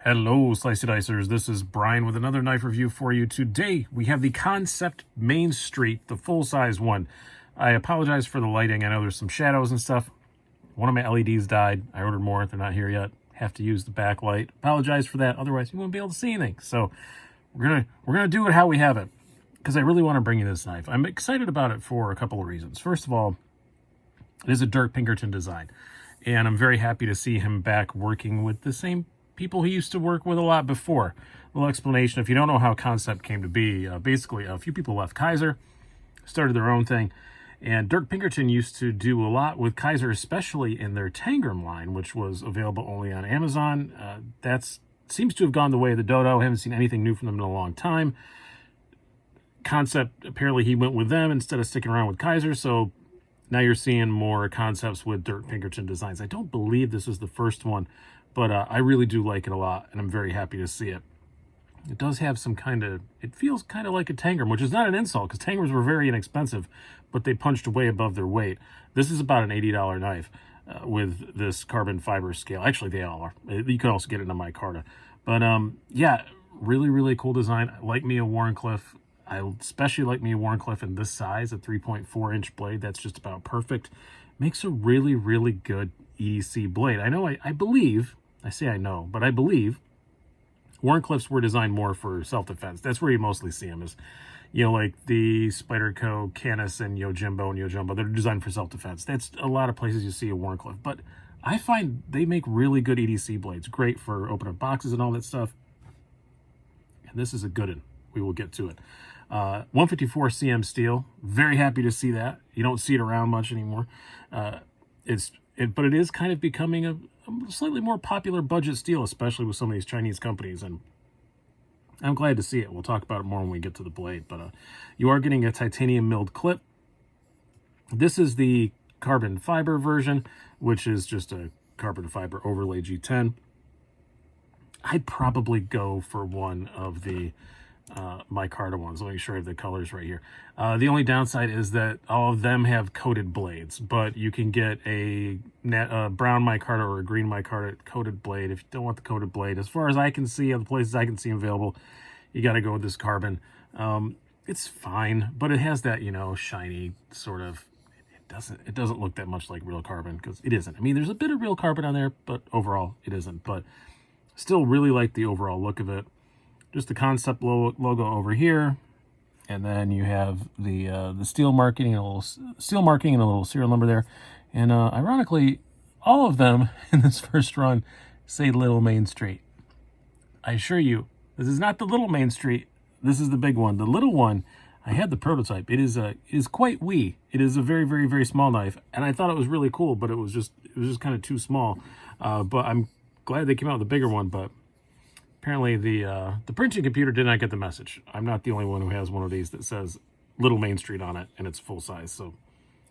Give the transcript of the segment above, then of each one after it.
Hello, Slicey Dicers. This is Brian with another knife review for you. Today, we have the Kansept Main Street, the full-size one. I apologize for the lighting. I know there's some shadows and stuff. One of my LEDs died. I ordered more. They're not here yet. Have to use the backlight. Apologize for that. Otherwise, you won't be able to see anything. So, we're gonna do it how we have it, because I really want to bring you this knife. I'm excited about it for a couple of reasons. First of all, it is a Dirk Pinkerton design, and I'm very happy to see him back working with the same people he used to work with a lot before. A little explanation, if you don't know how Kansept came to be, basically a few people left Kaiser, started their own thing, and Dirk Pinkerton used to do a lot with Kaiser, especially in their Tangram line, which was available only on Amazon. That seems to have gone the way of the dodo. I haven't seen anything new from them in a long time. Kansept, apparently he went with them instead of sticking around with Kaiser, so now you're seeing more Kansepts with Dirk Pinkerton designs. I don't believe this is the first one, but I really do like it a lot, and I'm very happy to see it. It does have some it feels kind of like a Tangram, which is not an insult, because Tangrams were very inexpensive, but they punched way above their weight. This is about an $80 knife with this carbon fiber scale. Actually, they all are. You can also get it in a micarta. But yeah, really, really cool design. I like me a Wharncliffe. I especially like me a Wharncliffe in this size, a 3.4-inch blade. That's just about perfect. Makes a really, really good EDC blade. I know, I believe, I say I know, but I believe Wharncliffes were designed more for self-defense. That's where you mostly see them, is, you know, like the Spyderco, Canis, and Yojimbo and Yojumbo. They're designed for self-defense. That's a lot of places you see a Wharncliffe. But I find they make really good EDC blades. Great for opening up boxes and all that stuff. And this is a good one. We will get to it. 154 cm steel. Very happy to see that. You don't see it around much anymore. But it is kind of becoming a slightly more popular budget steel, especially with some of these Chinese companies, and I'm glad to see it. We'll talk about it more when we get to the blade, but you are getting a titanium milled clip. This is the carbon fiber version, which is just a carbon fiber overlay G10. I'd probably go for one of the micarta ones. Let me make sure I have the colors right here. The only downside is that all of them have coated blades, but you can get a brown micarta or a green micarta coated blade. If you don't want the coated blade, as far as I can see, of the places I can see available, you got to go with this carbon. It's fine, but it has that, you know, shiny sort of, it doesn't look that much like real carbon, because it isn't. I mean, there's a bit of real carbon on there, but overall it isn't. But still really like the overall look of it. Just the Kansept logo over here, and then you have the steel marking and a little serial number there. And ironically, all of them in this first run say Little Main Street. I assure you, this is not the Little Main Street. This is the big one. The little one, I had the prototype. It is quite wee. It is a very, very, very small knife, and I thought it was really cool, but it was just kind of too small. But I'm glad they came out with a bigger one. But apparently the printing computer did not get the message. I'm not the only one who has one of these that says Little Main Street on it, and it's full size. So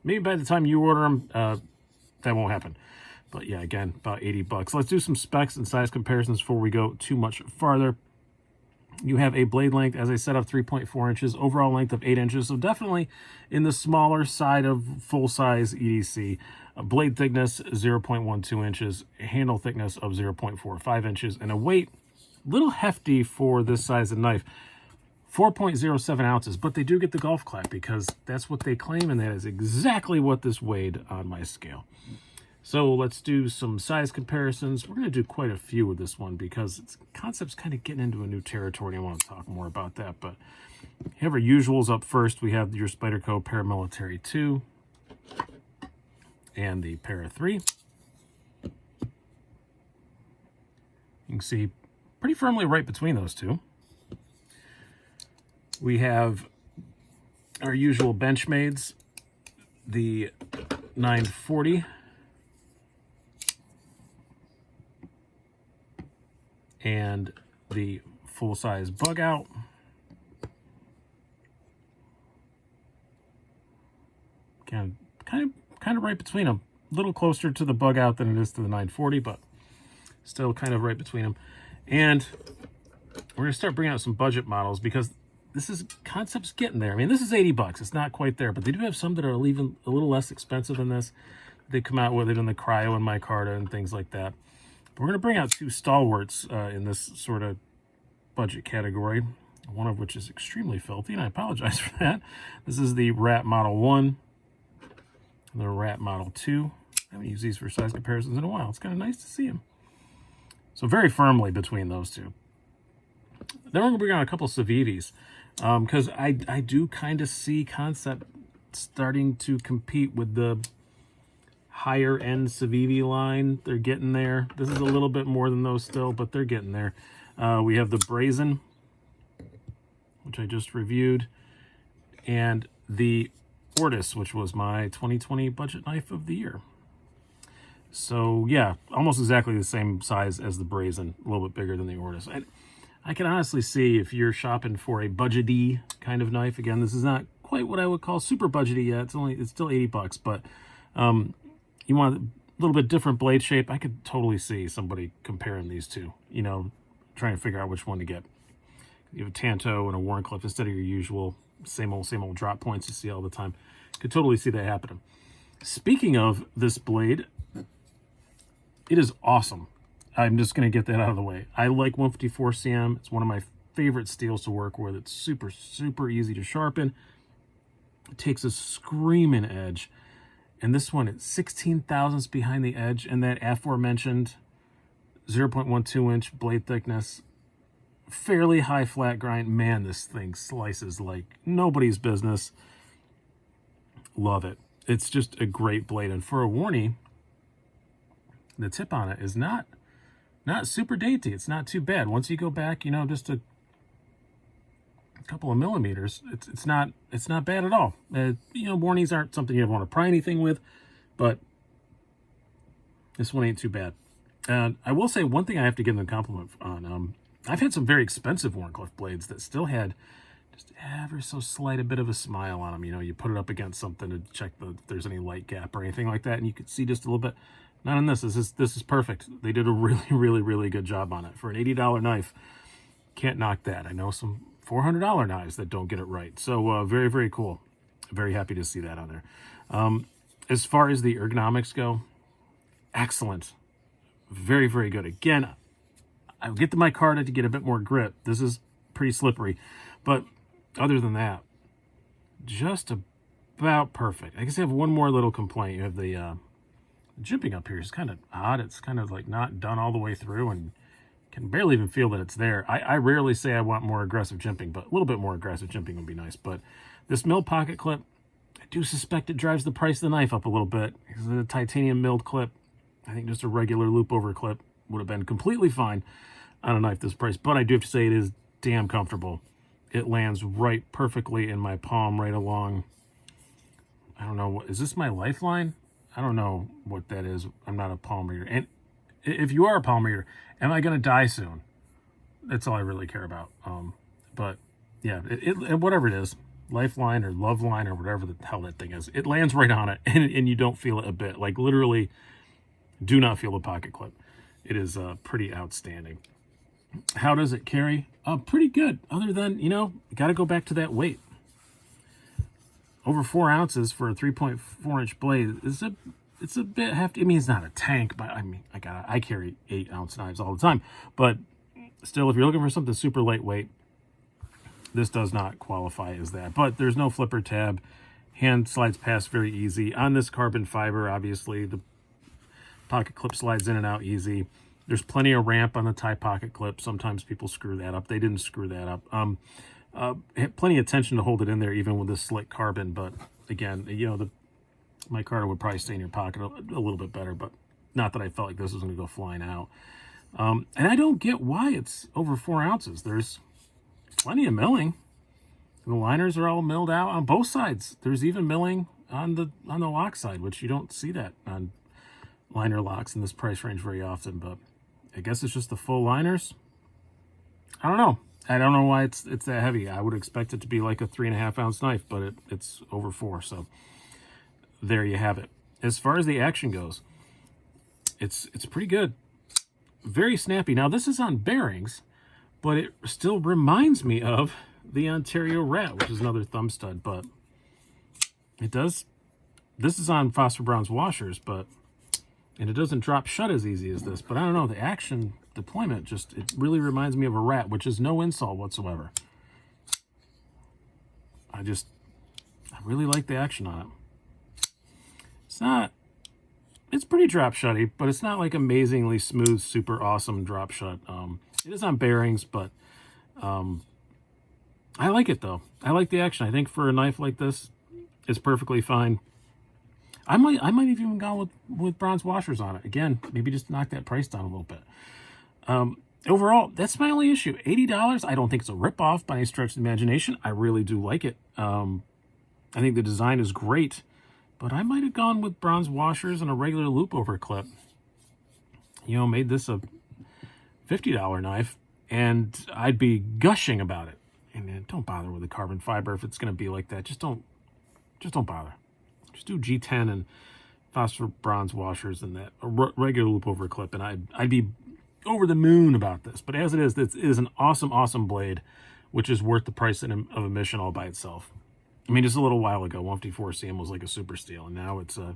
maybe by the time you order them, that won't happen. But yeah, again, about 80 bucks. Let's do some specs and size comparisons before we go too much farther. You have a blade length, as I said, of 3.4 inches, overall length of 8 inches. So definitely in the smaller side of full-size EDC. Blade thickness, 0.12 inches. Handle thickness of 0.45 inches. And a weight, little hefty for this size of knife, 4.07 ounces, but they do get the golf clap, because that's what they claim, and that is exactly what this weighed on my scale. So let's do some size comparisons. We're going to do quite a few with this one, because Kansept's kind of getting into a new territory, and I want to talk more about that. But you have our usuals up first. We have your Spyderco Paramilitary 2 and the Para 3. You can see pretty firmly right between those two. We have our usual Benchmades, the 940 and the full-size bug out. Kind of right between them. A little closer to the bug out than it is to the 940, but still kind of right between them. And we're going to start bringing out some budget models, because Kansept's getting there. I mean, this is 80 bucks. It's not quite there, but they do have some that are even a little less expensive than this. They come out with it in the cryo and micarta and things like that. We're going to bring out two stalwarts in this sort of budget category, one of which is extremely filthy, and I apologize for that. This is the Rat Model 1 and the Rat Model 2. I haven't used these for size comparisons in a while. It's kind of nice to see them. So very firmly between those two. Then we're going to bring on a couple Civivis, because I do kind of see Kansept starting to compete with the higher end Civivi line. They're getting there. This is a little bit more than those still, but they're getting there. We have the Brazen, which I just reviewed, and the Ortis, which was my 2020 budget knife of the year. So yeah, almost exactly the same size as the Brazen, a little bit bigger than the Ortis. I can honestly see if you're shopping for a budgety kind of knife. Again, this is not quite what I would call super budgety yet. It's still $80, but you want a little bit different blade shape. I could totally see somebody comparing these two, you know, trying to figure out which one to get. You have a Tanto and a Wharncliffe instead of your usual same old drop points you see all the time. Could totally see that happening. Speaking of this blade, it is awesome. I'm just going to get that out of the way. I like 154 CM. It's one of my favorite steels to work with. It's super, super easy to sharpen. It takes a screaming edge. And this one, it's 16 thousandths behind the edge, and that aforementioned 0.12 inch blade thickness. Fairly high flat grind. Man, this thing slices like nobody's business. Love it. It's just a great blade. And for a Warnie, the tip on it is not super dainty. It's not too bad. Once you go back, you know, just a couple of millimeters, it's not bad at all. You know, Warnies aren't something you ever want to pry anything with, but this one ain't too bad. And I will say one thing I have to give them a compliment on. I've had some very expensive Wharncliffe blades that still had just ever so slight a bit of a smile on them. You know, you put it up against something to check if there's any light gap or anything like that, and you could see just a little bit. Not on this. This is perfect. They did a really, really, really good job on it. For an $80 knife, can't knock that. I know some $400 knives that don't get it right. So very, very cool. Very happy to see that on there. As far as the ergonomics go, excellent. Very, very good. Again, I'll get the micarta to get a bit more grip. This is pretty slippery. But other than that, just about perfect. I guess I have one more little complaint. You have the jimping up here is kind of odd. It's kind of like not done all the way through and can barely even feel that it's there. I rarely say I want more aggressive jimping, but a little bit more aggressive jimping would be nice. But this milled pocket clip, I do suspect it drives the price of the knife up a little bit. Because of the titanium milled clip, I think just a regular loop over clip would have been completely fine on a knife this price. But I do have to say it is damn comfortable. It lands right perfectly in my palm, right along. I don't know, what is this, my lifeline? I don't know what that is. I'm not a palm reader. And if you are a palm reader, am I going to die soon? That's all I really care about. But yeah, it whatever it is, lifeline or love line or whatever the hell that thing is, it lands right on it, and you don't feel it a bit. Like literally, do not feel the pocket clip. It is pretty outstanding. How does it carry? Pretty good. Other than, you know, got to go back to that weight. Over 4 ounces for a 3.4 inch blade is it's a bit hefty. I mean, it's not a tank, but I mean, I carry 8 ounce knives all the time. But still, if you're looking for something super lightweight, this does not qualify as that. But there's no flipper tab. Hand slides past very easy. On this carbon fiber, obviously, the pocket clip slides in and out easy. There's plenty of ramp on the tie pocket clip. Sometimes people screw that up. They didn't screw that up. Plenty of tension to hold it in there, even with this slick carbon. But again, you know, the micarta would probably stay in your pocket a little bit better, but not that I felt like this was going to go flying out. And I don't get why it's over 4 ounces. There's plenty of milling. The liners are all milled out on both sides. There's even milling on the lock side, which you don't see that on liner locks in this price range very often. But I guess it's just the full liners. I don't know. I don't know why it's that heavy. I would expect it to be like a 3.5 ounce knife, but it's over 4. So there you have it. As far as the action goes, it's pretty good. Very snappy. Now this is on bearings, but it still reminds me of the Ontario Rat, which is another thumb stud, but it does. This is on Foster Brown's washers, but And it doesn't drop shut as easy as this, but I don't know, the action deployment just, it really reminds me of a rat, which is no insult whatsoever. I really like the action on it. It's pretty drop shutty, but it's not like amazingly smooth, super awesome drop shut. It is on bearings, but I like it though. I like the action. I think for a knife like this, it's perfectly fine. I might have even gone with bronze washers on it. Again, maybe just knock that price down a little bit. Overall, that's my only issue. $80, I don't think it's a ripoff by any stretch of the imagination. I really do like it. I think the design is great, but I might have gone with bronze washers and a regular loop over clip. You know, made this a $50 knife, and I'd be gushing about it. And don't bother with the carbon fiber if it's going to be like that. Just don't bother. Just do G10 and phosphor bronze washers and that regular loop over clip, and I'd be over the moon about this. But as it is an awesome, awesome blade, which is worth the price of admission all by itself. I mean, just a little while ago, 154 CM was like a super steel, and now it's I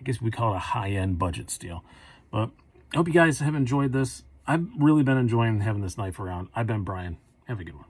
guess we call it a high-end budget steel. But I hope you guys have enjoyed this. I've really been enjoying having this knife around. I've been Brian. Have a good one.